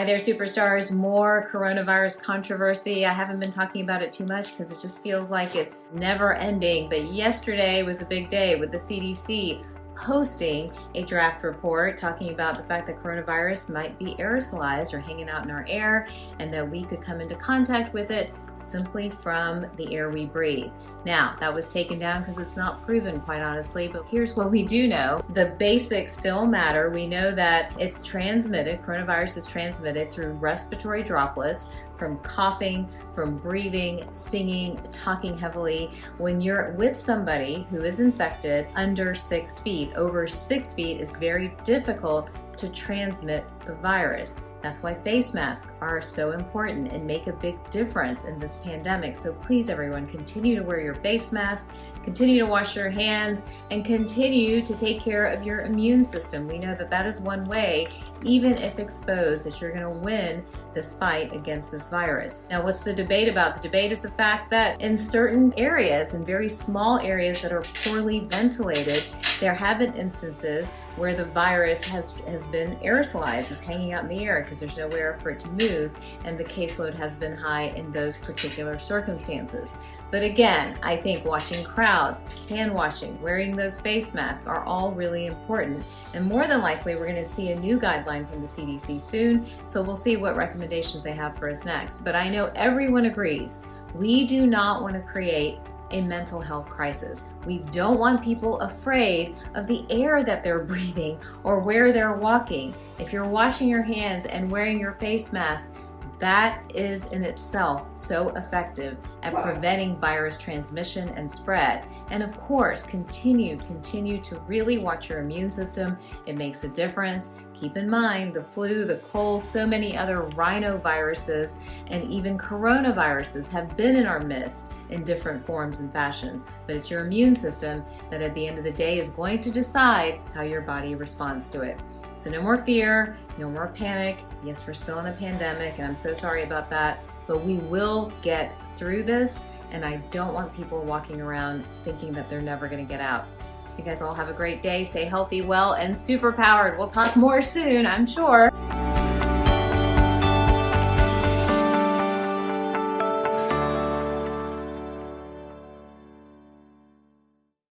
there, superstars. More coronavirus controversy. I haven't been talking about it too much because it just feels like it's never ending. But yesterday was a big day with the CDC posting a draft report talking about the fact that coronavirus might be aerosolized or hanging out in our air, and that we could come into contact with it simply from the air we breathe. Now, that was taken down because it's not proven, quite honestly, but here's what we do know. The basics still matter. We know that it's transmitted, coronavirus is transmitted through respiratory droplets, from coughing, from breathing, singing, talking heavily. When you're with somebody who is infected under 6 feet, over 6 feet is very difficult to transmit the virus. That's why face masks are so important and make a big difference in this pandemic. So please, everyone, continue to wear your face mask, continue to wash your hands, and continue to take care of your immune system. We know that that is one way, even if exposed, that you're going to win this fight against this virus. Now, what's the debate about? The debate is the fact that in certain areas, in very small areas that are poorly ventilated, there have been instances where the virus has been aerosolized, is hanging out in the air because there's nowhere for it to move, and the caseload has been high in those particular circumstances. But again, I think watching crowds, hand washing, wearing those face masks are all really important. And more than likely, we're going to see a new guideline from the CDC soon, so we'll see what recommendations they have for us next. But I know everyone agrees, we do not want to create a mental health crisis. We don't want people afraid of the air that they're breathing or where they're walking. If you're washing your hands and wearing your face mask, that is in itself so effective at preventing virus transmission and spread. And of course, continue to really watch your immune system. It makes a difference. Keep in mind the flu, the cold, so many other rhinoviruses and even coronaviruses have been in our midst in different forms and fashions. But it's your immune system that at the end of the day is going to decide how your body responds to it. So no more fear, no more panic. Yes, we're still in a pandemic, and I'm so sorry about that, but we will get through this, and I don't want people walking around thinking that they're never going to get out. You guys all have a great day. Stay healthy, well, and super powered. We'll talk more soon, I'm sure.